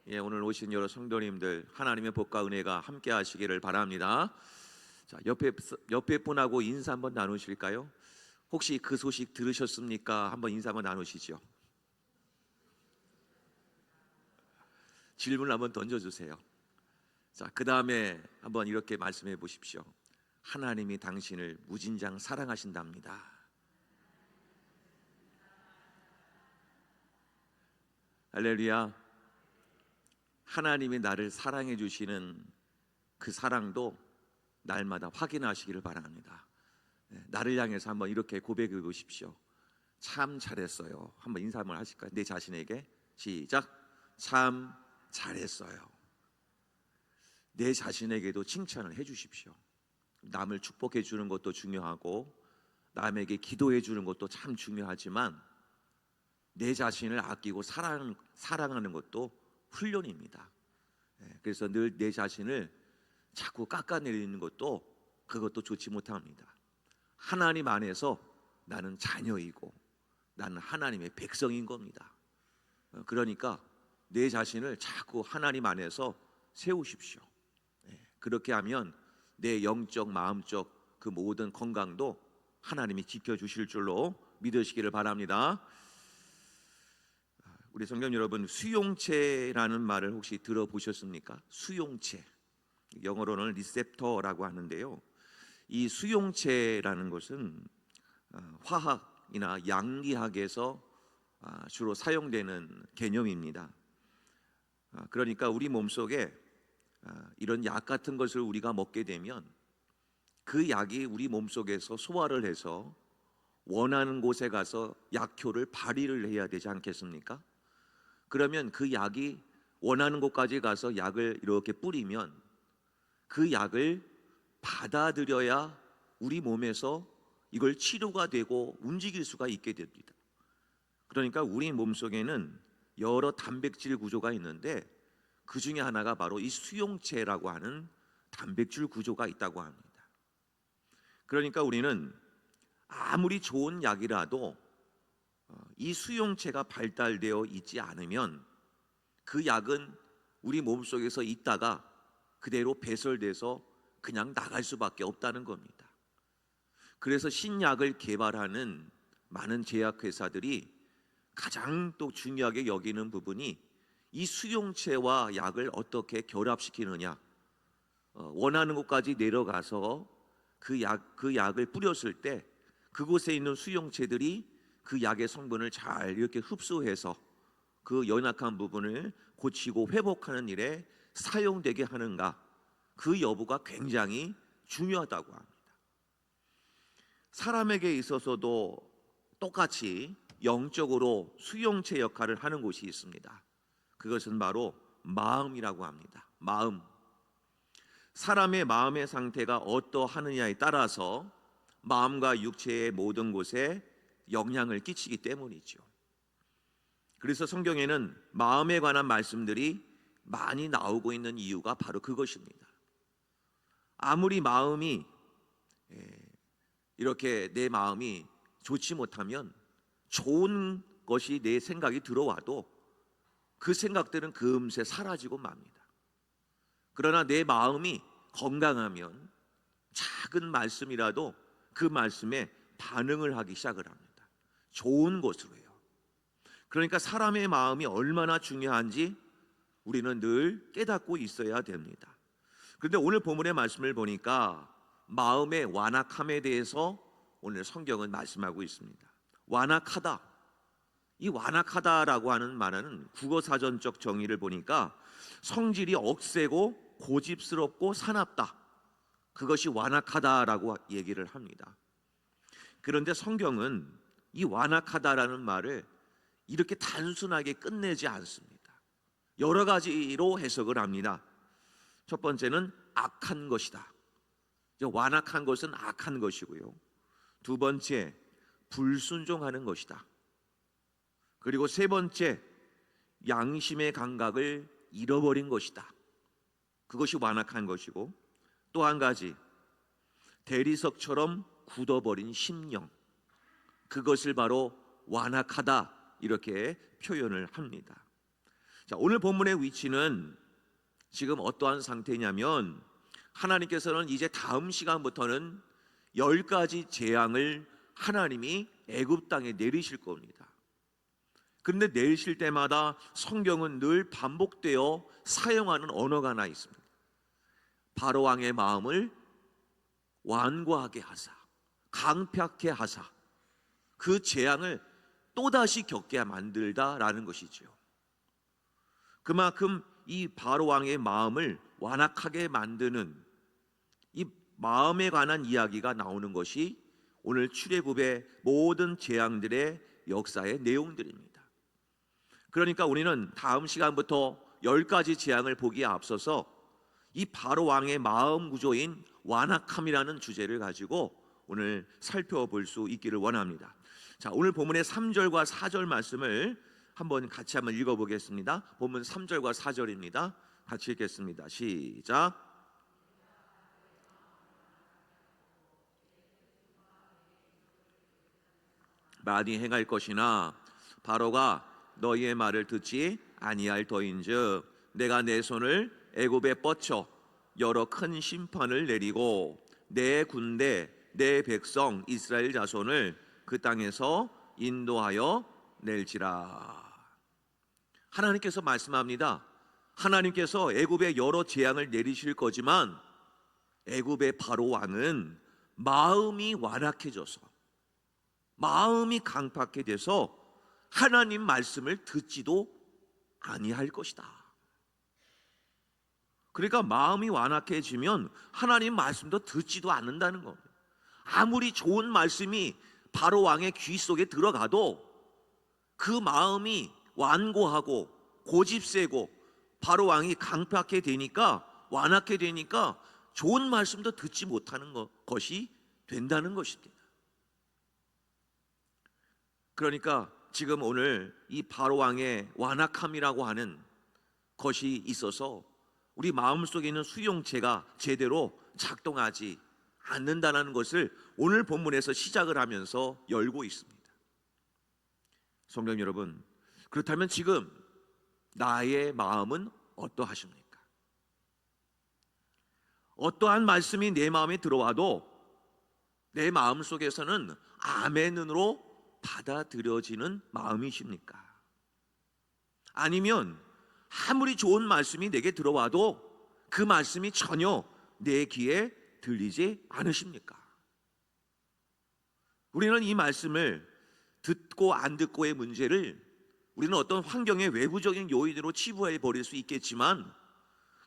오늘 오신 여러 성도님들 하나님의 복과 은혜가 함께 하시기를 바랍니다. 자, 옆에 분하고 인사 한번 나누실까요? 혹시 그 소식 들으셨습니까? 한번 인사 한번 나누시죠. 질문을 한번 던져주세요. 자, 그 다음에 한번 이렇게 말씀해 보십시오. 하나님이 당신을 무진장 사랑하신답니다. 할렐루야. 하나님이 나를 사랑해 주시는 그 사랑도 날마다 확인하시기를 바랍니다. 나를 향해서 한번 이렇게 고백해 보십시오. 참 잘했어요. 한번 인사 한번 하실까요? 내 자신에게 시작. 참 잘했어요. 내 자신에게도 칭찬을 해 주십시오. 남을 축복해 주는 것도 중요하고 남에게 기도해 주는 것도 참 중요하지만 내 자신을 아끼고 사랑하는 것도 훈련입니다. 그래서 늘 내 자신을 자꾸 깎아내리는 것도 그것도 좋지 못합니다. 하나님 안에서 나는 자녀이고 나는 하나님의 백성인 겁니다. 그러니까 내 자신을 자꾸 하나님 안에서 세우십시오. 그렇게 하면 내 영적, 마음적 그 모든 건강도 하나님이 지켜주실 줄로 믿으시기를 바랍니다. 우리 성경 여러분, 수용체라는 말을 혹시 들어보셨습니까? 수용체, 영어로는 리셉터라고 하는데요. 이 수용체라는 것은 화학이나 양리학에서 주로 사용되는 개념입니다. 그러니까 우리 몸속에 이런 약 같은 것을 우리가 먹게 되면 그 약이 우리 몸속에서 소화를 해서 원하는 곳에 가서 약효를 발휘를 해야 되지 않겠습니까? 그러면 그 약이 원하는 곳까지 가서 약을 이렇게 뿌리면 그 약을 받아들여야 우리 몸에서 이걸 치료가 되고 움직일 수가 있게 됩니다. 그러니까 우리 몸속에는 여러 단백질 구조가 있는데 그 중에 하나가 바로 이 수용체라고 하는 단백질 구조가 있다고 합니다. 그러니까 우리는 아무리 좋은 약이라도 이 수용체가 발달되어 있지 않으면 그 약은 우리 몸속에서 있다가 그대로 배설돼서 그냥 나갈 수밖에 없다는 겁니다. 그래서 신약을 개발하는 많은 제약회사들이 가장 또 중요하게 여기는 부분이 이 수용체와 약을 어떻게 결합시키느냐, 원하는 곳까지 내려가서 그 약을 뿌렸을 때 그곳에 있는 수용체들이 그 약의 성분을 잘 이렇게 흡수해서 그 연약한 부분을 고치고 회복하는 일에 사용되게 하는가, 그 여부가 굉장히 중요하다고 합니다. 사람에게 있어서도 똑같이 영적으로 수용체 역할을 하는 곳이 있습니다. 그것은 바로 마음이라고 합니다. 마음. 사람의 마음의 상태가 어떠하느냐에 따라서 마음과 육체의 모든 곳에 영향을 끼치기 때문이죠. 그래서 성경에는 마음에 관한 말씀들이 많이 나오고 있는 이유가 바로 그것입니다. 아무리 마음이 이렇게 내 마음이 좋지 못하면 좋은 것이 내 생각이 들어와도 그 생각들은 금세 사라지고 맙니다. 그러나 내 마음이 건강하면 작은 말씀이라도 그 말씀에 반응을 하기 시작을 합니다. 좋은 것으로요. 그러니까 사람의 마음이 얼마나 중요한지 우리는 늘 깨닫고 있어야 됩니다. 그런데 오늘 본문의 말씀을 보니까 마음의 완악함에 대해서 오늘 성경은 말씀하고 있습니다. 완악하다. 이 완악하다라고 하는 말은 국어사전적 정의를 보니까 성질이 억세고 고집스럽고 사납다. 그것이 완악하다라고 얘기를 합니다. 그런데 성경은 이 완악하다라는 말을 이렇게 단순하게 끝내지 않습니다. 여러 가지로 해석을 합니다. 첫 번째는 악한 것이다. 완악한 것은 악한 것이고요. 두 번째, 불순종하는 것이다. 그리고 세 번째, 양심의 감각을 잃어버린 것이다. 그것이 완악한 것이고, 또 한 가지, 대리석처럼 굳어버린 심령, 그것을 바로 완악하다 이렇게 표현을 합니다. 자, 오늘 본문의 위치는 지금 어떠한 상태냐면 하나님께서는 이제 다음 시간부터는 10가지 재앙을 하나님이 애굽 땅에 내리실 겁니다. 그런데 내리실 때마다 성경은 늘 반복되어 사용하는 언어가 하나 있습니다. 바로 왕의 마음을 완고하게 하사, 강팍하게 하사, 그 재앙을 또다시 겪게 만들다라는 것이죠. 그만큼 이 바로 왕의 마음을 완악하게 만드는 이 마음에 관한 이야기가 나오는 것이 오늘 출애굽의 모든 재앙들의 역사의 내용들입니다. 그러니까 우리는 다음 시간부터 10가지 재앙을 보기에 앞서서 이 바로 왕의 마음 구조인 완악함이라는 주제를 가지고 오늘 살펴볼 수 있기를 원합니다. 자, 오늘 본문의 3절과 4절 말씀을 같이 한번 읽어보겠습니다. 본문 3절과 4절입니다. 같이 읽겠습니다. 시작. 많이 행할 것이나 바로가 너희의 말을 듣지 아니할 터인즉 내가 내 손을 애굽에 뻗쳐 여러 큰 심판을 내리고 내 군대 내 백성 이스라엘 자손을 그 땅에서 인도하여 낼지라. 하나님께서 말씀합니다. 하나님께서 애굽에 여러 재앙을 내리실 거지만 애굽의 바로 왕은 마음이 완악해져서, 마음이 강팍해 돼서 하나님 말씀을 듣지도 아니할 것이다. 그러니까 마음이 완악해지면 하나님 말씀도 듣지도 않는다는 겁니다. 아무리 좋은 말씀이 바로 왕의 귀 속에 들어가도 그 마음이 완고하고 고집세고 바로 왕이 강팍해 되니까, 완악해 되니까 좋은 말씀도 듣지 못하는 것이 된다는 것입니다. 그러니까 지금 오늘 이 바로 왕의 완악함이라고 하는 것이 있어서 우리 마음속에 있는 수용체가 제대로 작동하지 않는다는 것을 오늘 본문에서 시작을 하면서 열고 있습니다. 성도 여러분, 그렇다면 지금 나의 마음은 어떠하십니까? 어떠한 말씀이 내 마음에 들어와도 내 마음 속에서는 아멘으로 받아들여지는 마음이십니까? 아니면 아무리 좋은 말씀이 내게 들어와도 그 말씀이 전혀 내 귀에 들리지 않으십니까? 우리는 이 말씀을 듣고 안 듣고의 문제를 우리는 어떤 환경의 외부적인 요인으로 치부해 버릴 수 있겠지만,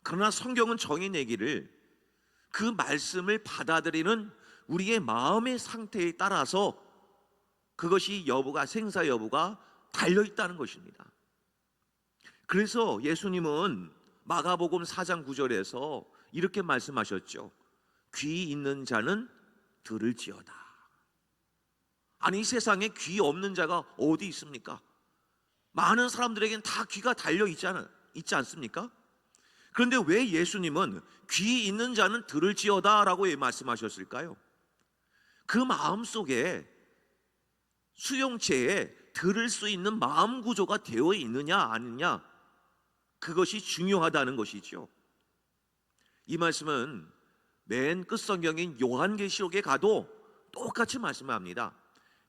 그러나 성경은 정의 내기를 그 말씀을 받아들이는 우리의 마음의 상태에 따라서 그것이 생사 여부가 달려있다는 것입니다. 그래서 예수님은 마가복음 4장 9절에서 이렇게 말씀하셨죠. 귀 있는 자는 들을지어다. 아니, 이 세상에 귀 없는 자가 어디 있습니까? 많은 사람들에게는 다 귀가 달려있지 않습니까? 그런데 왜 예수님은 귀 있는 자는 들을지어다 라고 말씀하셨을까요? 그 마음속에, 수용체에 들을 수 있는 마음 구조가 되어 있느냐 아니냐, 그것이 중요하다는 것이죠. 이 말씀은 맨 끝 성경인 요한계시록에 가도 똑같이 말씀합니다.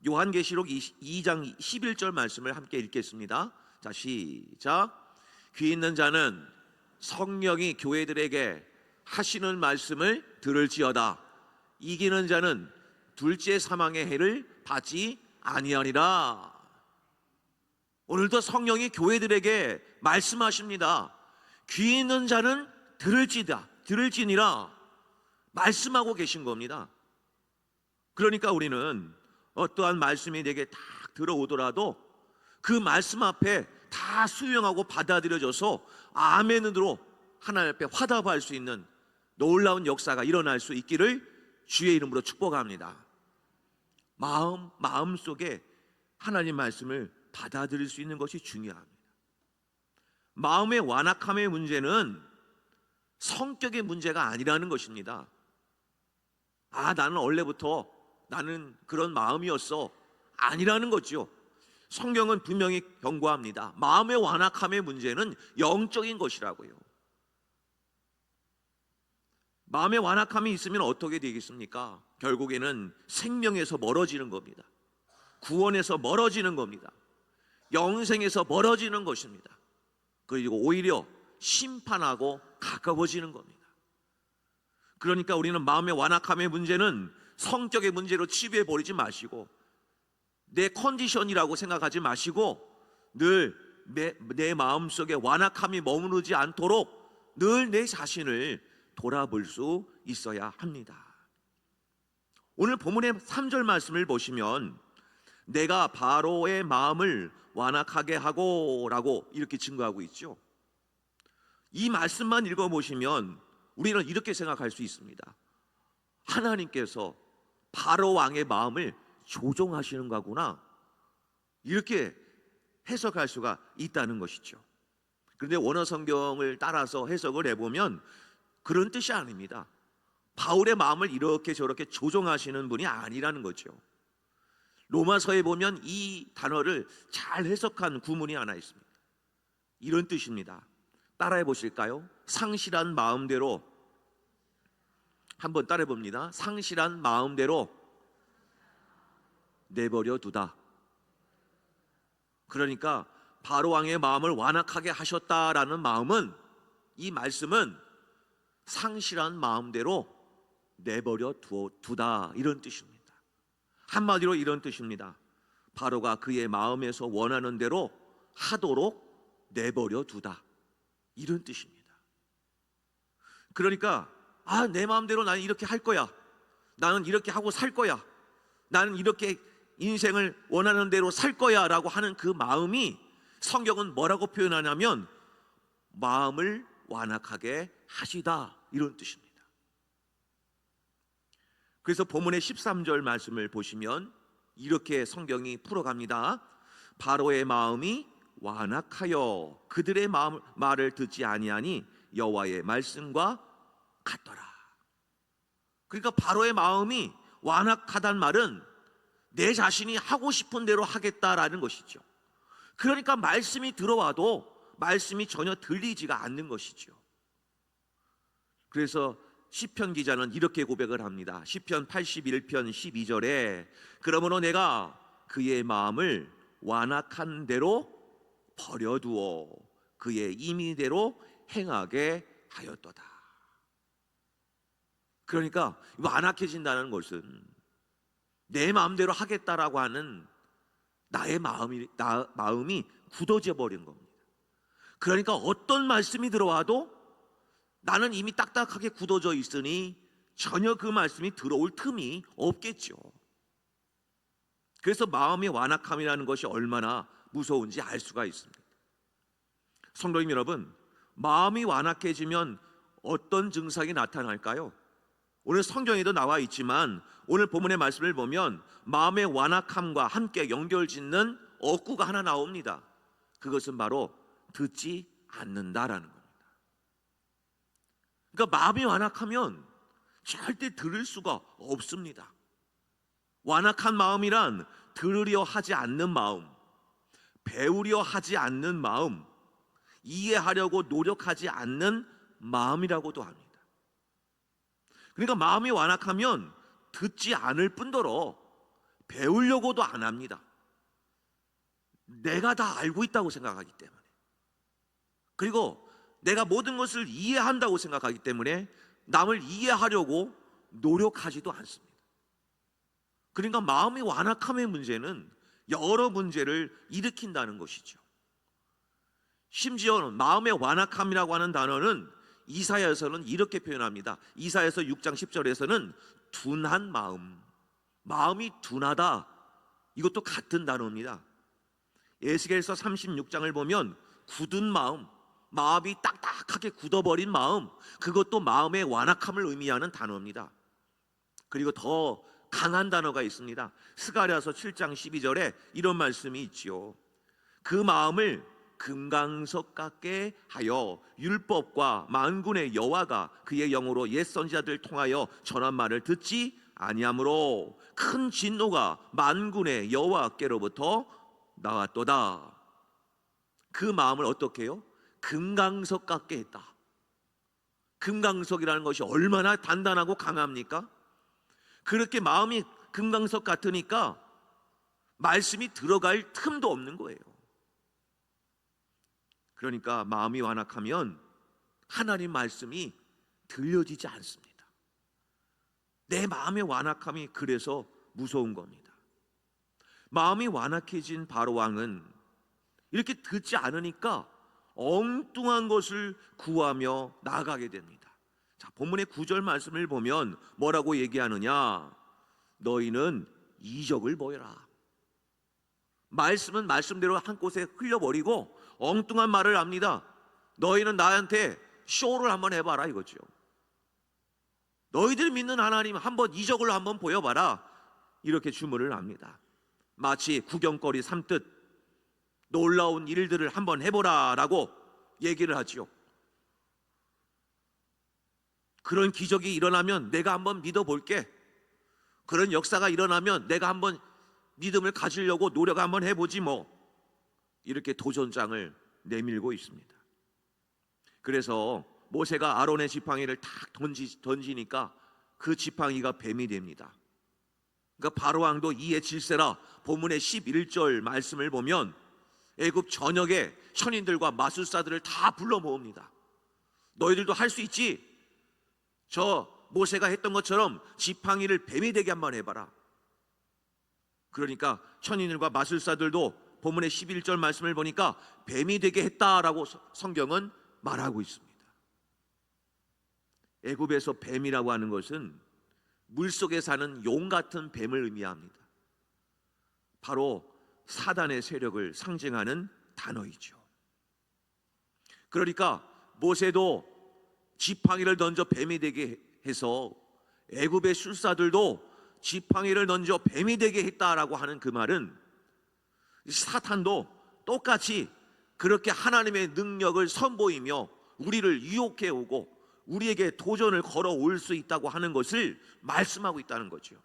요한계시록 2장 11절 말씀을 함께 읽겠습니다. 자, 시작. 귀 있는 자는 성령이 교회들에게 하시는 말씀을 들을지어다. 이기는 자는 둘째 사망의 해를 받지 아니하리라. 오늘도 성령이 교회들에게 말씀하십니다. 귀 있는 자는 들을지니라 말씀하고 계신 겁니다. 그러니까 우리는 어떠한 말씀이 내게 딱 들어오더라도 그 말씀 앞에 다 수용하고 받아들여져서 아멘으로 하나님 앞에 화답할 수 있는 놀라운 역사가 일어날 수 있기를 주의 이름으로 축복합니다. 마음 속에 하나님 말씀을 받아들일 수 있는 것이 중요합니다. 마음의 완악함의 문제는 성격의 문제가 아니라는 것입니다. 나는 원래부터 나는 그런 마음이었어, 아니라는 거죠. 성경은 분명히 경고합니다. 마음의 완악함의 문제는 영적인 것이라고요. 마음의 완악함이 있으면 어떻게 되겠습니까? 결국에는 생명에서 멀어지는 겁니다. 구원에서 멀어지는 겁니다. 영생에서 멀어지는 것입니다. 그리고 오히려 심판하고 가까워지는 겁니다. 그러니까 우리는 마음의 완악함의 문제는 성격의 문제로 치부해버리지 마시고, 내 컨디션이라고 생각하지 마시고, 늘 내 마음속에 완악함이 머무르지 않도록 늘 내 자신을 돌아볼 수 있어야 합니다. 오늘 본문의 3절 말씀을 보시면 내가 바로의 마음을 완악하게 하고 라고 이렇게 증거하고 있죠. 이 말씀만 읽어보시면 우리는 이렇게 생각할 수 있습니다. 하나님께서 바로 왕의 마음을 조종하시는 거구나, 이렇게 해석할 수가 있다는 것이죠. 그런데 원어 성경을 따라서 해석을 해보면 그런 뜻이 아닙니다. 바울의 마음을 이렇게 저렇게 조종하시는 분이 아니라는 거죠. 로마서에 보면 이 단어를 잘 해석한 구문이 하나 있습니다. 이런 뜻입니다. 따라해 보실까요? 상실한 마음대로, 한번 따라해 봅니다. 상실한 마음대로 내버려 두다. 그러니까 바로 왕의 마음을 완악하게 하셨다라는 마음은, 이 말씀은 상실한 마음대로 내버려 두다, 이런 뜻입니다. 한마디로 이런 뜻입니다. 바로가 그의 마음에서 원하는 대로 하도록 내버려 두다, 이런 뜻입니다. 그러니까 내 마음대로 나는 이렇게 할 거야, 나는 이렇게 하고 살 거야, 나는 이렇게 인생을 원하는 대로 살 거야 라고 하는 그 마음이, 성경은 뭐라고 표현하냐면 마음을 완악하게 하시다, 이런 뜻입니다. 그래서 본문의 13절 말씀을 보시면 이렇게 성경이 풀어갑니다. 바로의 마음이 완악하여 그들의 말을 듣지 아니하니 여호와의 말씀과 같더라. 그러니까 바로의 마음이 완악하단 말은 내 자신이 하고 싶은 대로 하겠다라는 것이죠. 그러니까 말씀이 들어와도 말씀이 전혀 들리지가 않는 것이죠. 그래서 시편 기자는 이렇게 고백을 합니다. 시편 81편 12절에 그러므로 내가 그의 마음을 완악한 대로 버려두어 그의 임의대로 행하게 하였도다. 그러니까 완악해진다는 것은 내 마음대로 하겠다라고 하는 나의 마음이 굳어져 버린 겁니다. 그러니까 어떤 말씀이 들어와도 나는 이미 딱딱하게 굳어져 있으니 전혀 그 말씀이 들어올 틈이 없겠죠. 그래서 마음의 완악함이라는 것이 얼마나 무서운지 알 수가 있습니다. 성도님 여러분, 마음이 완악해지면 어떤 증상이 나타날까요? 오늘 성경에도 나와 있지만 오늘 본문의 말씀을 보면 마음의 완악함과 함께 연결짓는 어구가 하나 나옵니다. 그것은 바로 듣지 않는다라는 겁니다. 그러니까 마음이 완악하면 절대 들을 수가 없습니다. 완악한 마음이란 들으려 하지 않는 마음, 배우려 하지 않는 마음, 이해하려고 노력하지 않는 마음이라고도 합니다. 그러니까 마음이 완악하면 듣지 않을 뿐더러 배우려고도 안 합니다. 내가 다 알고 있다고 생각하기 때문에, 그리고 내가 모든 것을 이해한다고 생각하기 때문에 남을 이해하려고 노력하지도 않습니다. 그러니까 마음의 완악함의 문제는 여러 문제를 일으킨다는 것이죠. 심지어는 마음의 완악함이라고 하는 단어는 이사야에서는 이렇게 표현합니다. 이사야서 6장 10절에서는 둔한 마음, 마음이 둔하다, 이것도 같은 단어입니다. 에스겔서 36장을 보면 굳은 마음, 마음이 딱딱하게 굳어버린 마음, 그것도 마음의 완악함을 의미하는 단어입니다. 그리고 더 강한 단어가 있습니다. 스가랴서 7장 12절에 이런 말씀이 있지요. 그 마음을 금강석 같게 하여 율법과 만군의 여호와가 그의 영으로 옛 선지자들 통하여 전한 말을 듣지 아니하므로 큰 진노가 만군의 여호와께로부터 나왔도다. 그 마음을 어떻게 해요? 금강석 같게 했다. 금강석이라는 것이 얼마나 단단하고 강합니까? 그렇게 마음이 금강석 같으니까 말씀이 들어갈 틈도 없는 거예요. 그러니까 마음이 완악하면 하나님 말씀이 들려지지 않습니다. 내 마음의 완악함이 그래서 무서운 겁니다. 마음이 완악해진 바로왕은 이렇게 듣지 않으니까 엉뚱한 것을 구하며 나아가게 됩니다. 자, 본문의 9절 말씀을 보면 뭐라고 얘기하느냐? 너희는 이적을 보여라. 말씀은 말씀대로 한 곳에 흘려버리고 엉뚱한 말을 합니다. 너희는 나한테 쇼를 한번 해봐라 이거죠. 너희들 믿는 하나님 한번 이적을 한번 보여봐라, 이렇게 주문을 합니다. 마치 구경거리 삼듯 놀라운 일들을 한번 해보라 라고 얘기를 하지요. 그런 기적이 일어나면 내가 한번 믿어볼게, 그런 역사가 일어나면 내가 한번 믿음을 가지려고 노력 한번 해보지 뭐, 이렇게 도전장을 내밀고 있습니다. 그래서 모세가 아론의 지팡이를 탁 던지니까 그 지팡이가 뱀이 됩니다. 그러니까 바로왕도 이에 질세라. 본문의 11절 말씀을 보면 애굽 전역에 천인들과 마술사들을 다 불러 모읍니다. 너희들도 할 수 있지? 저 모세가 했던 것처럼 지팡이를 뱀이 되게 한번 해봐라. 그러니까 천인들과 마술사들도 본문의 11절 말씀을 보니까 뱀이 되게 했다라고 성경은 말하고 있습니다. 애굽에서 뱀이라고 하는 것은 물속에 사는 용 같은 뱀을 의미합니다. 바로 사단의 세력을 상징하는 단어이죠. 그러니까 모세도 지팡이를 던져 뱀이 되게 해서 애굽의 술사들도 지팡이를 던져 뱀이 되게 했다라고 하는 그 말은 사탄도 똑같이 그렇게 하나님의 능력을 선보이며 우리를 유혹해 오고 우리에게 도전을 걸어올 수 있다고 하는 것을 말씀하고 있다는 거죠.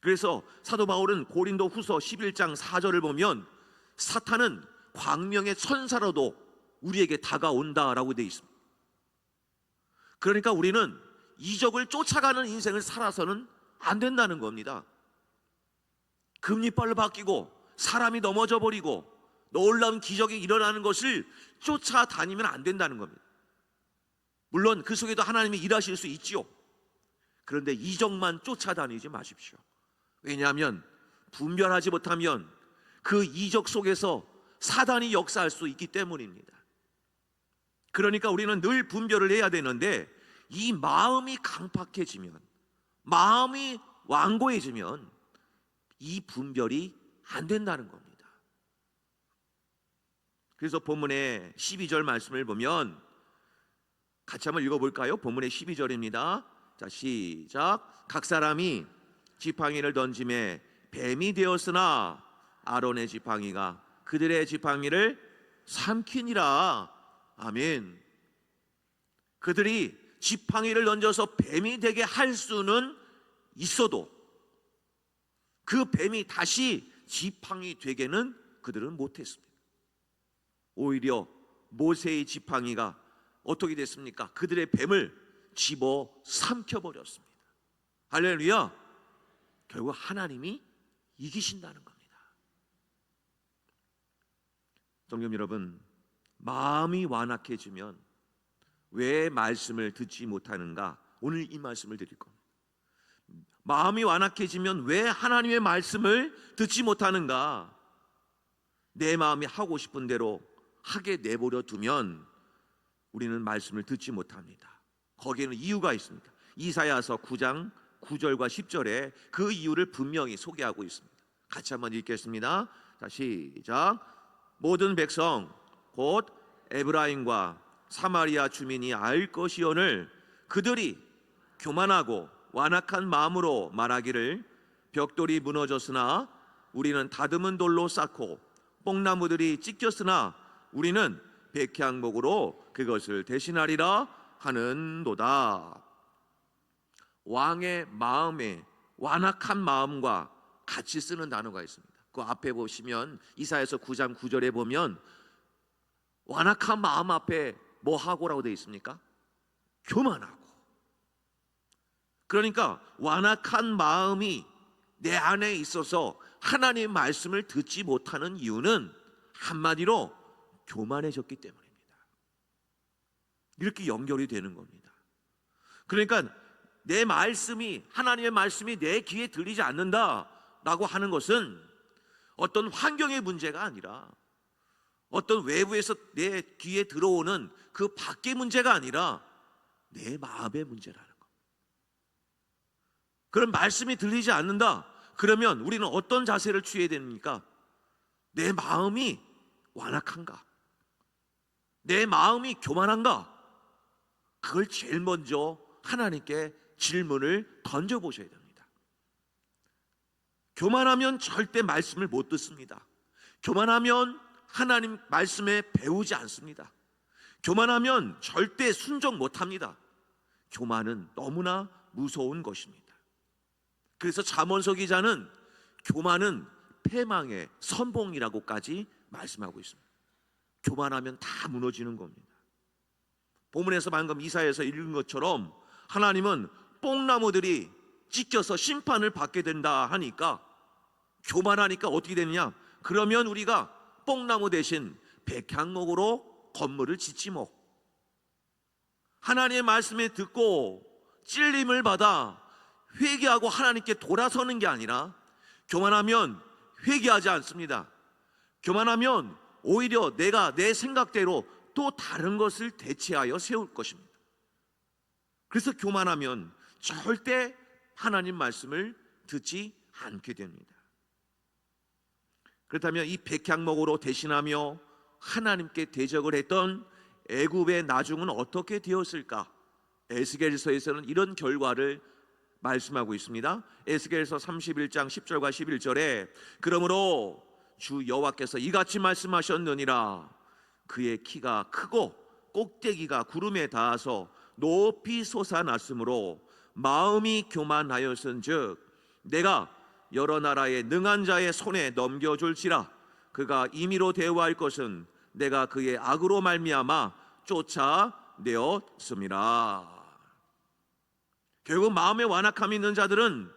그래서 사도 바울은 고린도 후서 11장 4절을 보면 사탄은 광명의 천사로도 우리에게 다가온다라고 되어 있습니다. 그러니까 우리는 이적을 쫓아가는 인생을 살아서는 안 된다는 겁니다. 금리빨로 바뀌고 사람이 넘어져 버리고 놀라운 기적이 일어나는 것을 쫓아다니면 안 된다는 겁니다. 물론 그 속에도 하나님이 일하실 수 있지요. 그런데 이적만 쫓아다니지 마십시오. 왜냐하면 분별하지 못하면 그 이적 속에서 사단이 역사할 수 있기 때문입니다. 그러니까 우리는 늘 분별을 해야 되는데 이 마음이 강팍해지면, 마음이 완고해지면 이 분별이 안 된다는 겁니다. 그래서 본문의 12절 말씀을 보면 같이 한번 읽어볼까요? 본문의 12절입니다. 자, 시작. 각 사람이 지팡이를 던짐에 뱀이 되었으나 아론의 지팡이가 그들의 지팡이를 삼키니라. 아멘. 그들이 지팡이를 던져서 뱀이 되게 할 수는 있어도 그 뱀이 다시 지팡이 되게는 그들은 못했습니다. 오히려 모세의 지팡이가 어떻게 됐습니까? 그들의 뱀을 집어 삼켜버렸습니다. 할렐루야. 결국 하나님이 이기신다는 겁니다. 성도 여러분, 마음이 완악해지면 왜 말씀을 듣지 못하는가? 오늘 이 말씀을 드릴 겁니다. 마음이 완악해지면 왜 하나님의 말씀을 듣지 못하는가? 내 마음이 하고 싶은 대로 하게 내버려 두면 우리는 말씀을 듣지 못합니다. 거기에는 이유가 있습니다. 이사야서 9장 9절과 10절에 그 이유를 분명히 소개하고 있습니다. 같이 한번 읽겠습니다. 자, 시작. 모든 백성 곧 에브라임과 사마리아 주민이 알 것이오늘 그들이 교만하고 완악한 마음으로 말하기를 벽돌이 무너졌으나 우리는 다듬은 돌로 쌓고 뽕나무들이 찢겼으나 우리는 백향목으로 그것을 대신하리라 하는도다. 왕의 마음에 완악한 마음과 같이 쓰는 단어가 있습니다. 그 앞에 보시면 이사야서 9장 9절에 보면 완악한 마음 앞에 뭐 하고라고 되어 있습니까? 교만하고. 그러니까 완악한 마음이 내 안에 있어서 하나님의 말씀을 듣지 못하는 이유는 한마디로 교만해졌기 때문입니다. 이렇게 연결이 되는 겁니다. 그러니까 내 말씀이, 하나님의 말씀이 내 귀에 들리지 않는다라고 하는 것은 어떤 환경의 문제가 아니라, 어떤 외부에서 내 귀에 들어오는 그 밖의 문제가 아니라 내 마음의 문제라는 것. 그런 말씀이 들리지 않는다 그러면 우리는 어떤 자세를 취해야 됩니까? 내 마음이 완악한가? 내 마음이 교만한가? 그걸 제일 먼저 하나님께 질문을 던져보셔야 됩니다. 교만하면 절대 말씀을 못 듣습니다. 교만하면 하나님 말씀에 배우지 않습니다. 교만하면 절대 순종 못합니다. 교만은 너무나 무서운 것입니다. 그래서 잠언서 기자는 교만은 패망의 선봉이라고까지 말씀하고 있습니다. 교만하면 다 무너지는 겁니다. 본문에서 방금 이사야에서 읽은 것처럼 하나님은 뽕나무들이 찢겨서 심판을 받게 된다 하니까, 교만하니까 어떻게 되느냐? 그러면 우리가 뽕나무 대신 백향목으로 건물을 짓지 뭐. 하나님의 말씀에 듣고 찔림을 받아 회개하고 하나님께 돌아서는 게 아니라, 교만하면 회개하지 않습니다. 교만하면 오히려 내가 내 생각대로 또 다른 것을 대체하여 세울 것입니다. 그래서 교만하면 절대 하나님 말씀을 듣지 않게 됩니다. 그렇다면 이 백향목으로 대신하며 하나님께 대적을 했던 애굽의 나중은 어떻게 되었을까? 에스겔서에서는 이런 결과를 말씀하고 있습니다. 에스겔서 31장 10절과 11절에 그러므로 주 여호와께서 이같이 말씀하셨느니라. 그의 키가 크고 꼭대기가 구름에 닿아서 높이 솟아났으므로 마음이 교만하였은즉 내가 여러 나라의 능한 자의 손에 넘겨줄지라. 그가 임의로 대우할 것은 내가 그의 악으로 말미암아 쫓아내었음이라. 결국 마음에 완악함이 있는 자들은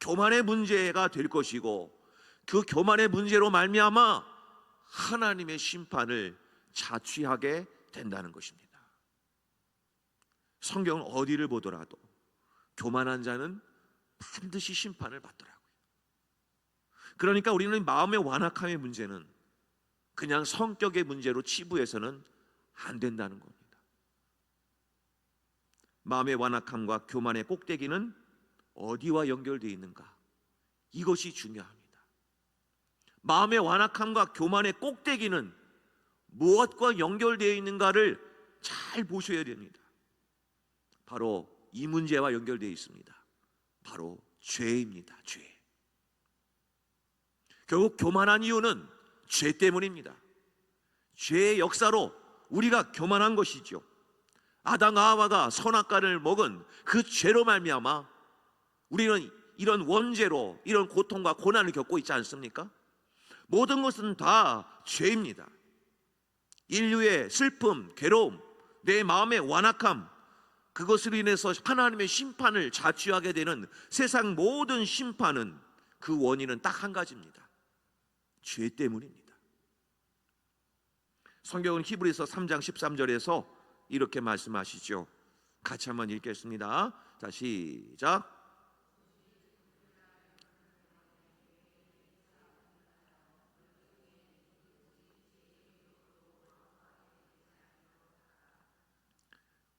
교만의 문제가 될 것이고, 그 교만의 문제로 말미암아 하나님의 심판을 자취하게 된다는 것입니다. 성경은 어디를 보더라도 교만한 자는 반드시 심판을 받더라고요. 그러니까 우리는 마음의 완악함의 문제는 그냥 성격의 문제로 치부해서는 안 된다는 겁니다. 마음의 완악함과 교만의 꼭대기는 어디와 연결되어 있는가? 이것이 중요합니다. 마음의 완악함과 교만의 꼭대기는 무엇과 연결되어 있는가를 잘 보셔야 됩니다. 바로 이 문제와 연결되어 있습니다. 바로 죄입니다. 죄. 결국 교만한 이유는 죄 때문입니다. 죄의 역사로 우리가 교만한 것이죠. 아담과 하와가 선악과를 먹은 그 죄로 말미암아 우리는 이런 원죄로 이런 고통과 고난을 겪고 있지 않습니까? 모든 것은 다 죄입니다. 인류의 슬픔, 괴로움, 내 마음의 완악함, 그것으로 인해서 하나님의 심판을 자취하게 되는 세상 모든 심판은, 그 원인은 딱 한 가지입니다. 죄 때문입니다. 성경은 히브리서 3장 13절에서 이렇게 말씀하시죠. 같이 한번 읽겠습니다. 자, 시작.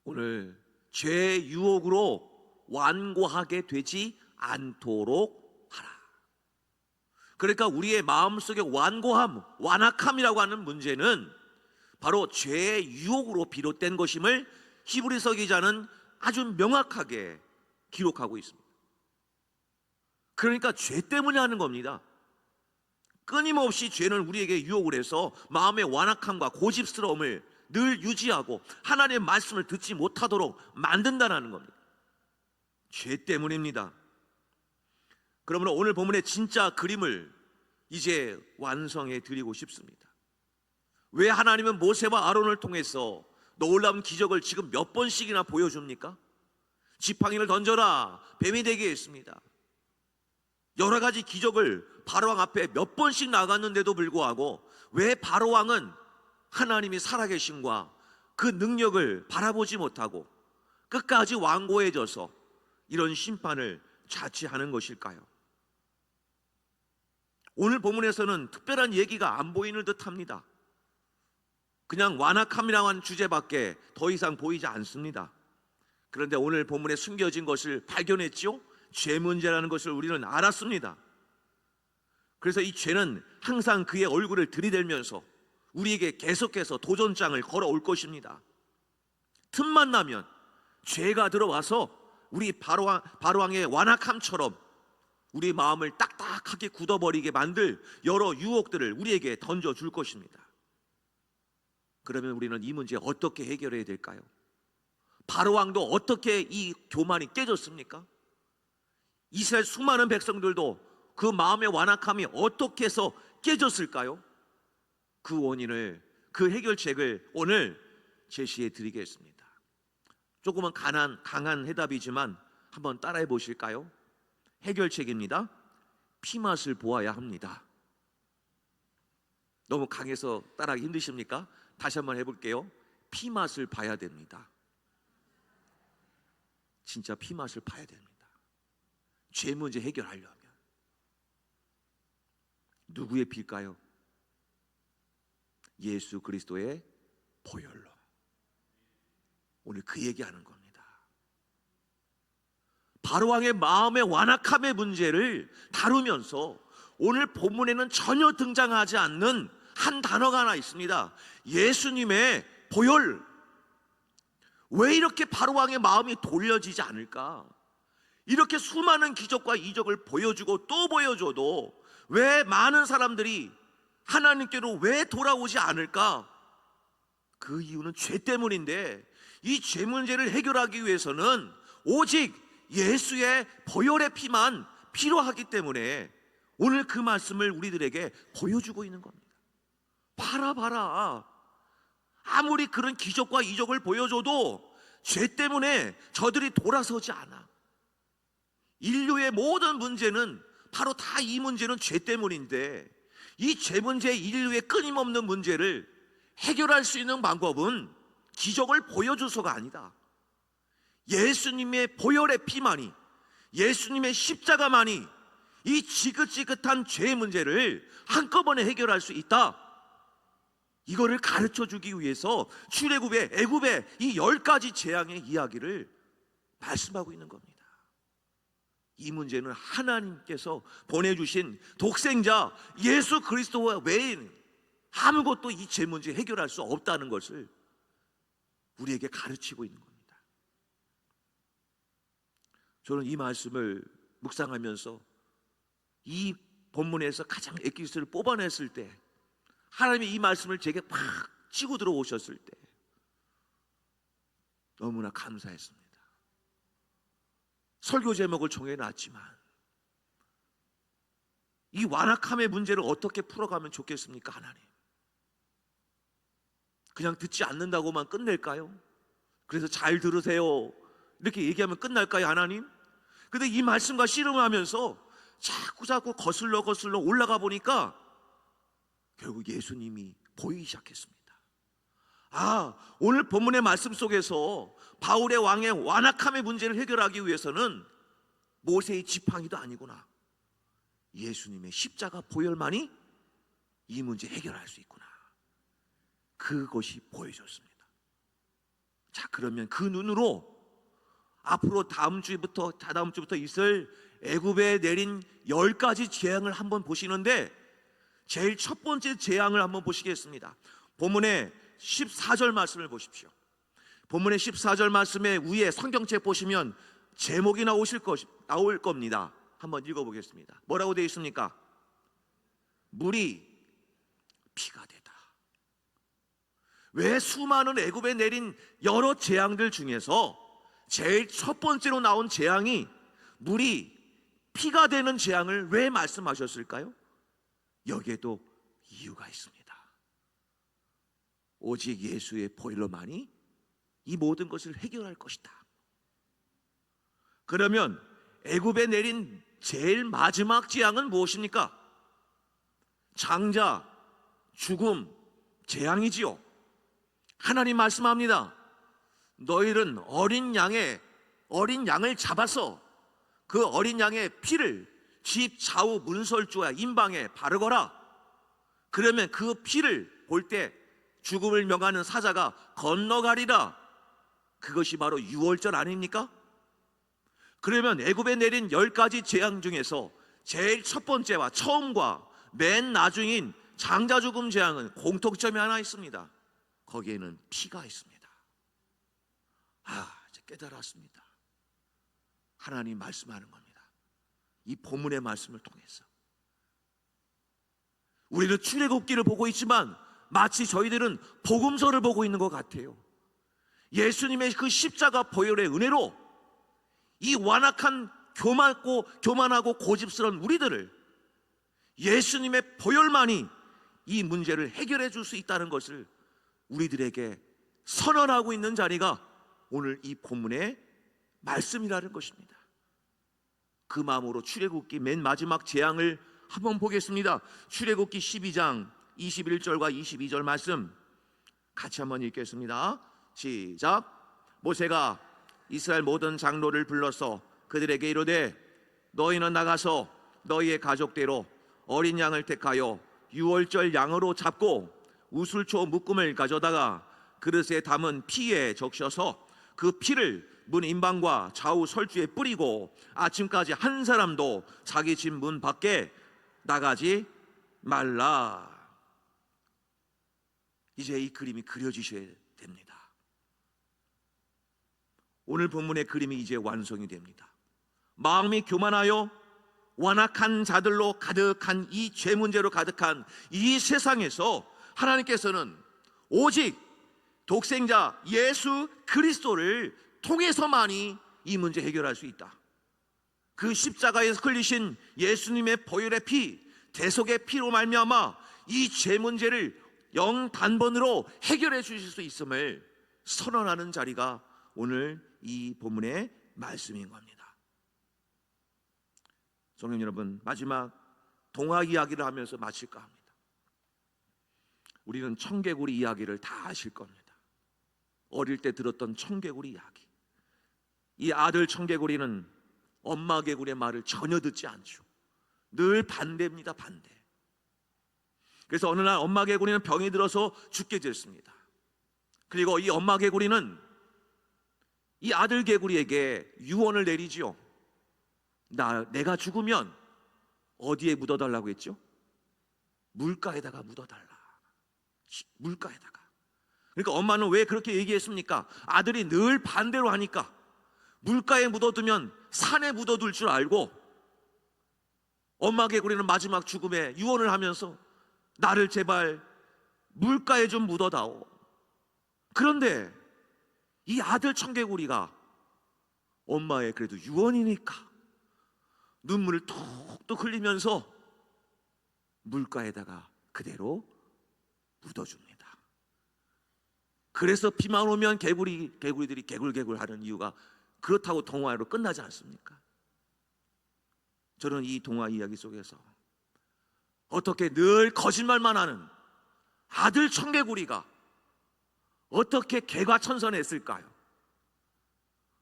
오늘 죄의 유혹으로 완고하게 되지 않도록 하라. 그러니까 우리의 마음속의 완고함, 완악함이라고 하는 문제는 바로 죄의 유혹으로 비롯된 것임을 히브리서 기자는 아주 명확하게 기록하고 있습니다. 그러니까 죄 때문에 하는 겁니다. 끊임없이 죄는 우리에게 유혹을 해서 마음의 완악함과 고집스러움을 늘 유지하고 하나님의 말씀을 듣지 못하도록 만든다는 겁니다. 죄 때문입니다. 그러므로 오늘 본문의 진짜 그림을 이제 완성해 드리고 싶습니다. 왜 하나님은 모세와 아론을 통해서 놀라운 기적을 지금 몇 번씩이나 보여줍니까? 지팡이를 던져라, 뱀이 되게 했습니다. 여러 가지 기적을 바로왕 앞에 몇 번씩 나갔는데도 불구하고 왜 바로왕은 하나님이 살아계심과 그 능력을 바라보지 못하고 끝까지 완고해져서 이런 심판을 자취하는 것일까요? 오늘 본문에서는 특별한 얘기가 안 보이는 듯합니다. 그냥 완악함이라고 하는 주제밖에 더 이상 보이지 않습니다. 그런데 오늘 본문에 숨겨진 것을 발견했죠? 죄 문제라는 것을 우리는 알았습니다. 그래서 이 죄는 항상 그의 얼굴을 들이대면서 우리에게 계속해서 도전장을 걸어올 것입니다. 틈만 나면 죄가 들어와서 우리 바로왕의 완악함처럼 우리 마음을 딱딱하게 굳어버리게 만들 여러 유혹들을 우리에게 던져줄 것입니다. 그러면 우리는 이 문제 어떻게 해결해야 될까요? 바로왕도 어떻게 이 교만이 깨졌습니까? 이스라엘 수많은 백성들도 그 마음의 완악함이 어떻게 해서 깨졌을까요? 그 원인을, 그 해결책을 오늘 제시해 드리겠습니다. 조금은 강한 해답이지만 한번 따라해 보실까요? 해결책입니다. 피맛을 보아야 합니다. 너무 강해서 따라하기 힘드십니까? 다시 한번 해볼게요. 피맛을 봐야 됩니다. 진짜 피맛을 봐야 됩니다. 죄 문제 해결하려면 누구의 피일까요? 예수 그리스도의 보혈로. 오늘 그 얘기하는 겁니다. 바로왕의 마음의 완악함의 문제를 다루면서 오늘 본문에는 전혀 등장하지 않는 한 단어가 하나 있습니다. 예수님의 보혈. 왜 이렇게 바로왕의 마음이 돌려지지 않을까? 이렇게 수많은 기적과 이적을 보여주고 또 보여줘도 왜 많은 사람들이 하나님께로 왜 돌아오지 않을까? 그 이유는 죄 때문인데, 이 죄 문제를 해결하기 위해서는 오직 예수의 보혈의 피만 필요하기 때문에 오늘 그 말씀을 우리들에게 보여주고 있는 겁니다. 봐라. 아무리 그런 기적과 이적을 보여줘도 죄 때문에 저들이 돌아서지 않아. 인류의 모든 문제는 바로 다 이 문제는 죄 때문인데, 이 죄 문제, 인류의 끊임없는 문제를 해결할 수 있는 방법은 기적을 보여줘서가 아니다. 예수님의 보혈의 피만이, 예수님의 십자가만이 이 지긋지긋한 죄의 문제를 한꺼번에 해결할 수 있다. 이거를 가르쳐주기 위해서 출애굽의 애굽의 이 10가지 재앙의 이야기를 말씀하고 있는 겁니다. 이 문제는 하나님께서 보내주신 독생자 예수 그리스도 외에는 아무것도 이 죄 문제 해결할 수 없다는 것을 우리에게 가르치고 있는 겁니다. 저는 이 말씀을 묵상하면서 이 본문에서 가장 엑기스를 뽑아냈을 때, 하나님이 이 말씀을 제게 팍 치고 들어오셨을 때 너무나 감사했습니다. 설교 제목을 정해놨지만 이 완악함의 문제를 어떻게 풀어가면 좋겠습니까? 하나님, 그냥 듣지 않는다고만 끝낼까요? 그래서 잘 들으세요 이렇게 얘기하면 끝날까요? 하나님? 근데 이 말씀과 씨름하면서 자꾸 거슬러 올라가 보니까 결국 예수님이 보이기 시작했습니다. 오늘 본문의 말씀 속에서 바울의 왕의 완악함의 문제를 해결하기 위해서는 모세의 지팡이도 아니구나, 예수님의 십자가 보혈만이 이 문제 해결할 수 있구나, 그것이 보여졌습니다. 자, 그러면 그 눈으로 앞으로 다다음 주부터 있을 애굽에 내린 10가지 재앙을 한번 보시는데, 제일 첫 번째 재앙을 한번 보시겠습니다. 본문의 14절 말씀을 보십시오. 본문의 14절 말씀의 위에 성경책 보시면 제목이 나올 겁니다. 한번 읽어보겠습니다. 뭐라고 되어 있습니까? 물이 피가 되다. 왜 수많은 애굽에 내린 여러 재앙들 중에서 제일 첫 번째로 나온 재앙이 물이 피가 되는 재앙을 왜 말씀하셨을까요? 여기에도 이유가 있습니다. 오직 예수의 보혈로만이 이 모든 것을 해결할 것이다. 그러면 애굽에 내린 제일 마지막 재앙은 무엇입니까? 장자, 죽음, 재앙이지요. 하나님 말씀합니다. 너희는 어린 양을 잡아서 그 어린 양의 피를 집 좌우 문설주와 임방에 바르거라. 그러면 그 피를 볼 때 죽음을 명하는 사자가 건너가리라. 그것이 바로 유월절 아닙니까? 그러면 애굽에 내린 10가지 재앙 중에서 제일 첫 번째와 처음과 맨 나중인 장자 죽음 재앙은 공통점이 하나 있습니다. 거기에는 피가 있습니다. 이제 깨달았습니다. 하나님 말씀하는 겁니다. 이 본문의 말씀을 통해서 우리는 출애굽기를 보고 있지만 마치 저희들은 복음서를 보고 있는 것 같아요. 예수님의 그 십자가 보혈의 은혜로 이 완악한 교만하고 고집스러운 우리들을 예수님의 보혈만이 이 문제를 해결해 줄 수 있다는 것을 우리들에게 선언하고 있는 자리가 오늘 이 본문의 말씀이라는 것입니다. 그 마음으로 출애굽기 맨 마지막 재앙을 한번 보겠습니다. 출애굽기 12장 21절과 22절 말씀 같이 한번 읽겠습니다. 시작. 모세가 이스라엘 모든 장로를 불러서 그들에게 이르되 너희는 나가서 너희의 가족대로 어린 양을 택하여 유월절 양으로 잡고 우슬초 묶음을 가져다가 그릇에 담은 피에 적셔서 그 피를 문 임방과 좌우 설주에 뿌리고 아침까지 한 사람도 자기 집 문 밖에 나가지 말라. 이제 이 그림이 그려지셔야 됩니다. 오늘 본문의 그림이 이제 완성이 됩니다. 마음이 교만하여 완악한 자들로 가득한 이 죄 문제로 가득한 이 세상에서 하나님께서는 오직 독생자 예수 그리스도를 통해서만이 이 문제 해결할 수 있다. 그 십자가에서 흘리신 예수님의 보혈의 피, 대속의 피로 말미암아 이 죄 문제를 영단번으로 해결해 주실 수 있음을 선언하는 자리가 오늘 이 본문의 말씀인 겁니다. 성도 여러분, 마지막 동화 이야기를 하면서 마칠까 합니다. 우리는 청개구리 이야기를 다 아실 겁니다. 어릴 때 들었던 청개구리 이야기. 이 아들 청개구리는 엄마 개구리의 말을 전혀 듣지 않죠. 늘 반대입니다. 반대. 그래서 어느 날 엄마 개구리는 병이 들어서 죽게 됐습니다. 그리고 이 엄마 개구리는 이 아들 개구리에게 유언을 내리지요. 내가 죽으면 어디에 묻어달라고 했죠? 물가에다가 묻어달라. 물가에다가. 그러니까 엄마는 왜 그렇게 얘기했습니까? 아들이 늘 반대로 하니까 물가에 묻어두면 산에 묻어둘 줄 알고 엄마 개구리는 마지막 죽음에 유언을 하면서 나를 제발 물가에 좀 묻어다오. 그런데 이 아들 청개구리가 엄마의 그래도 유언이니까 눈물을 톡톡 흘리면서 물가에다가 그대로 묻어줍니다. 그래서 비만 오면 개구리들이 개굴개굴 하는 이유가 그렇다고 동화로 끝나지 않습니까? 저는 이 동화 이야기 속에서 어떻게 늘 거짓말만 하는 아들 청개구리가 어떻게 개과천선했을까요?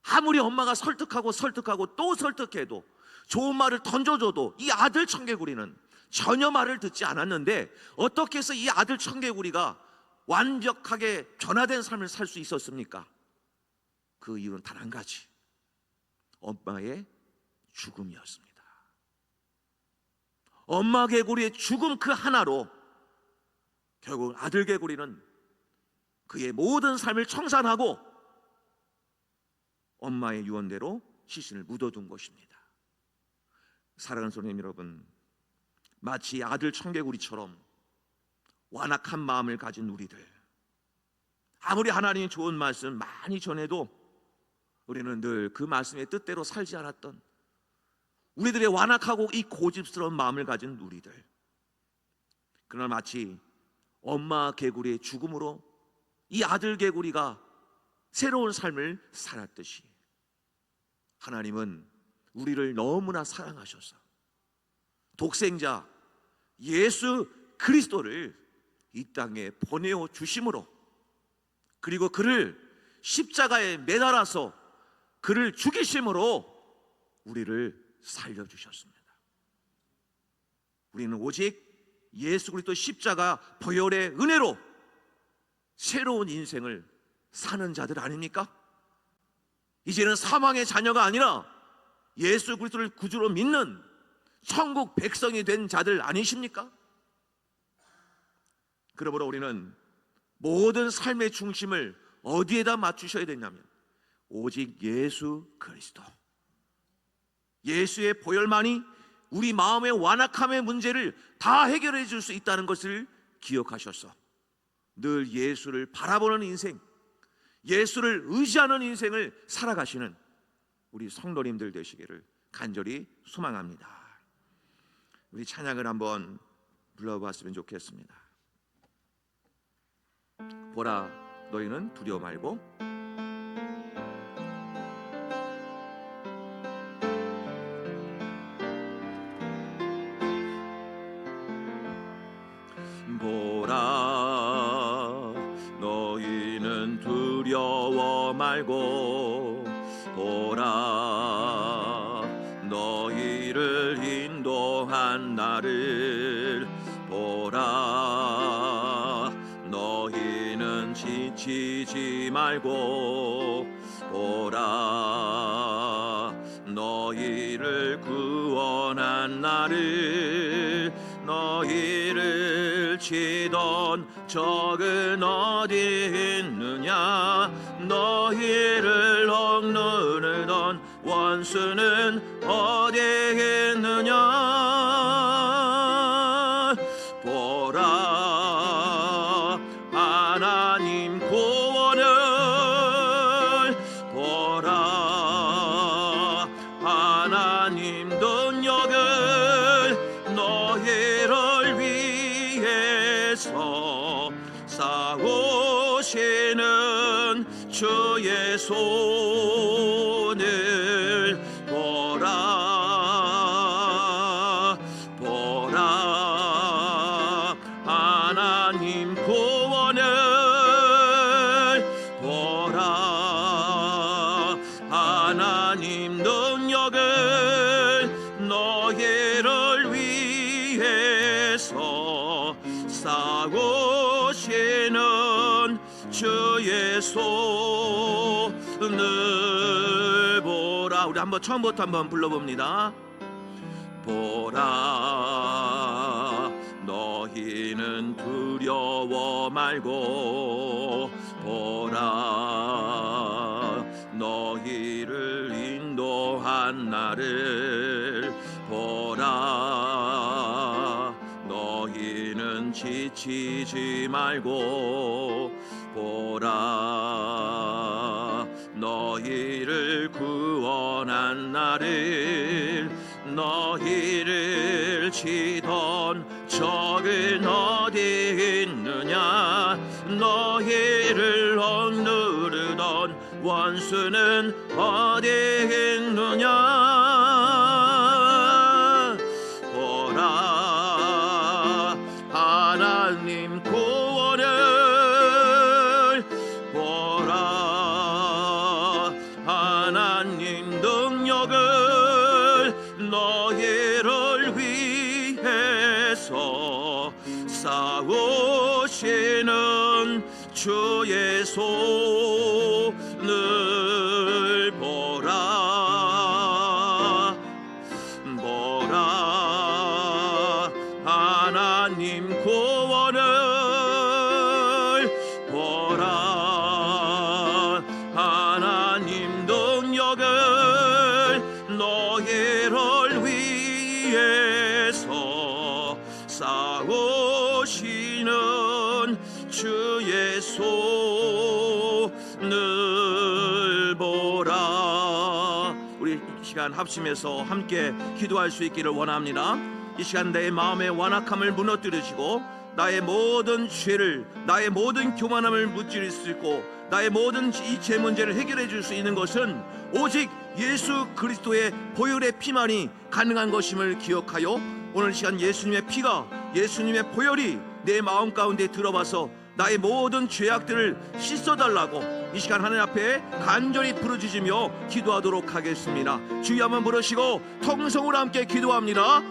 아무리 엄마가 설득하고 또 설득해도 좋은 말을 던져줘도 이 아들 청개구리는 전혀 말을 듣지 않았는데 어떻게 해서 이 아들 청개구리가 완벽하게 변화된 삶을 살 수 있었습니까? 그 이유는 단 한 가지, 엄마의 죽음이었습니다. 엄마 개구리의 죽음 그 하나로 결국 아들 개구리는 그의 모든 삶을 청산하고 엄마의 유언대로 시신을 묻어둔 것입니다. 사랑하는 성도님 여러분, 마치 아들 청개구리처럼 완악한 마음을 가진 우리들, 아무리 하나님의 좋은 말씀 많이 전해도 우리는 늘 그 말씀의 뜻대로 살지 않았던 우리들의 완악하고 이 고집스러운 마음을 가진 우리들, 그러나 마치 엄마 개구리의 죽음으로 이 아들 개구리가 새로운 삶을 살았듯이 하나님은 우리를 너무나 사랑하셔서 독생자 예수 그리스도를 이 땅에 보내어 주심으로, 그리고 그를 십자가에 매달아서 그를 죽이심으로 우리를 살려주셨습니다. 우리는 오직 예수 그리스도 십자가 보혈의 은혜로 새로운 인생을 사는 자들 아닙니까? 이제는 사망의 자녀가 아니라 예수 그리스도를 구주로 믿는 천국 백성이 된 자들 아니십니까? 그러므로 우리는 모든 삶의 중심을 어디에다 맞추셔야 되냐면 오직 예수 그리스도, 예수의 보혈만이 우리 마음의 완악함의 문제를 다 해결해 줄 수 있다는 것을 기억하셔서 늘 예수를 바라보는 인생, 예수를 의지하는 인생을 살아가시는 우리 성도님들 되시기를 간절히 소망합니다. 우리 찬양을 한번 불러봤으면 좋겠습니다. 보라, 너희는 두려워 말고. 보라, 너희는 두려워 말고. 보라, 너희를 인도한 나를 보라, 너희는 지치지 말고. 보라, 너희를 구원한 나를, 너희를 치던 적은 어디 있느냐, 너희를 억누르던 원수는 어디 있느냐. 보라, 하나님 구원을, 보라, 하나님 능력을 너희를 위해서 싸우시는 주의 손을 보라. 보라, 하나님 구원을, 보라, 하나님 능력을 너희를 위해서 싸우시는 주의 손을 보라. 우리 한번 처음부터 한번 불러봅니다. 보라, 너희는 두려워 말고. 보라, 너희를 인도한 나를 보라, 너희는 지치지 말고. 보라, 너희를 구원한 나를, 너희를 치던 적은 어디 있느냐, 너희를 억누르던 원수는 어디 있느냐. 보라, 하나님 구원을, 보라, 하나님 능력을 너희를 위해서 싸우시는 주의 손을 보라. 보라, 하나님 구원을, 보라, 하나님 능력을 너희를 위해서 싸우시는 주의 손을 보라. 우리 이 시간 합심해서 함께 기도할 수 있기를 원합니다. 이 시간 내 마음의 완악함을 무너뜨리시고 나의 모든 죄를, 나의 모든 교만함을 무찌를 수 있고 나의 모든 이 죄 문제를 해결해 줄 수 있는 것은 오직 예수 그리스도의 보혈의 피만이 가능한 것임을 기억하여 오늘 시간 예수님의 피가, 예수님의 보혈이 내 마음 가운데 들어와서 나의 모든 죄악들을 씻어달라고 이 시간 하나님 앞에 간절히 부르짖으며 기도하도록 하겠습니다. 주여 한번 부르시고 통성으로 함께 기도합니다.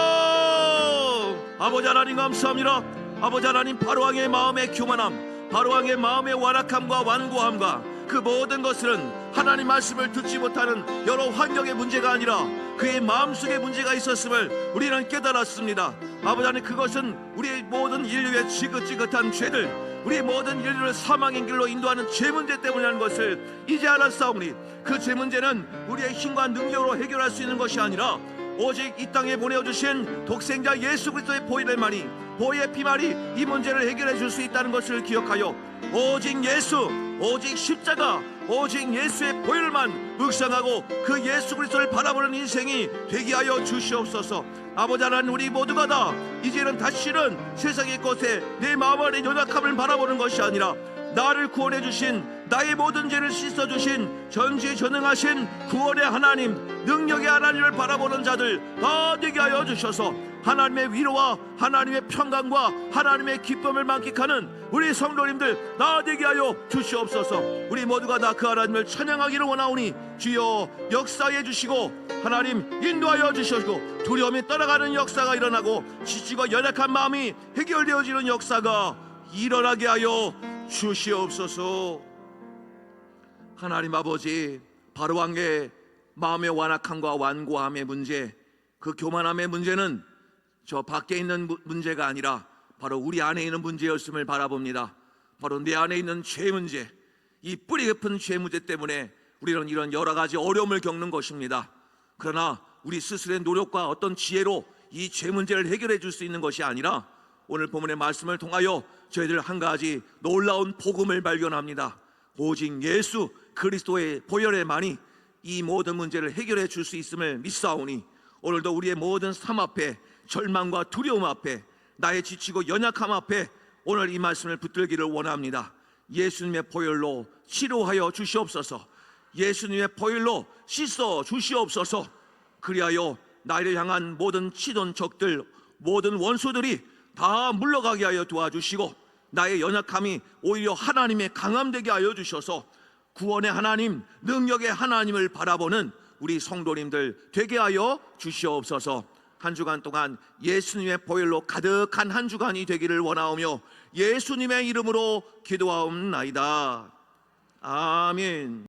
주여! 아버지 하나님 감사합니다. 아버지 하나님, 바로왕의 마음의 교만함, 바로왕의 마음의 완악함과 완고함과 그 모든 것은 하나님 말씀을 듣지 못하는 여러 환경의 문제가 아니라 그의 마음속에 문제가 있었음을 우리는 깨달았습니다. 아버지 하나님, 그것은 우리의 모든 인류의 지긋지긋한 죄들, 우리 모든 인류를 사망의 길로 인도하는 죄 문제 때문이라는 것을 이제 알았사오니 그 죄 문제는 우리의 힘과 능력으로 해결할 수 있는 것이 아니라 오직 이 땅에 보내어주신 독생자 예수 그리스도의 보혈만이, 보혈의 피만이 이 문제를 해결해 줄 수 있다는 것을 기억하여 오직 예수, 오직 십자가, 오직 예수의 보혈만 묵상하고 그 예수 그리스도를 바라보는 인생이 되게 하여 주시옵소서. 아버지 하나님, 우리 모두가 다 이제는 다시는 세상의 것에 내 마음 안의 연약함을 바라보는 것이 아니라 나를 구원해 주신, 나의 모든 죄를 씻어 주신 전지전능하신 구원의 하나님, 능력의 하나님을 바라보는 자들 다 되게 하여 주셔서 하나님의 위로와 하나님의 평강과 하나님의 기쁨을 만끽하는 우리 성도님들 다 되게 하여 주시옵소서. 우리 모두가 다 그 하나님을 찬양하기를 원하오니 주여 역사해 주시고 하나님 인도하여 주시고 두려움이 떠나가는 역사가 일어나고 지치고 연약한 마음이 해결되어지는 역사가 일어나게 하여 주시옵소서. 하나님 아버지, 바로왕의 마음의 완악함과 완고함의 문제, 그 교만함의 문제는 저 밖에 있는 문제가 아니라 바로 우리 안에 있는 문제였음을 바라봅니다. 바로 내 안에 있는 죄 문제, 이 뿌리 깊은 죄 문제 때문에 우리는 이런 여러 가지 어려움을 겪는 것입니다. 그러나 우리 스스로의 노력과 어떤 지혜로 이 죄 문제를 해결해 줄 수 있는 것이 아니라 오늘 본문의 말씀을 통하여 저희들 한 가지 놀라운 복음을 발견합니다. 오직 예수 그리스도의 보혈에만이 이 모든 문제를 해결해 줄 수 있음을 믿사오니 오늘도 우리의 모든 삶 앞에, 절망과 두려움 앞에, 나의 지치고 연약함 앞에 오늘 이 말씀을 붙들기를 원합니다. 예수님의 보혈로 치료하여 주시옵소서. 예수님의 보혈로 씻어 주시옵소서. 그리하여 나를 향한 모든 치던 적들, 모든 원수들이 다 물러가게 하여 도와주시고 나의 연약함이 오히려 하나님의 강함되게 하여 주셔서 구원의 하나님, 능력의 하나님을 바라보는 우리 성도님들 되게 하여 주시옵소서. 한 주간 동안 예수님의 보혈로 가득한 한 주간이 되기를 원하오며 예수님의 이름으로 기도하옵나이다. 아멘.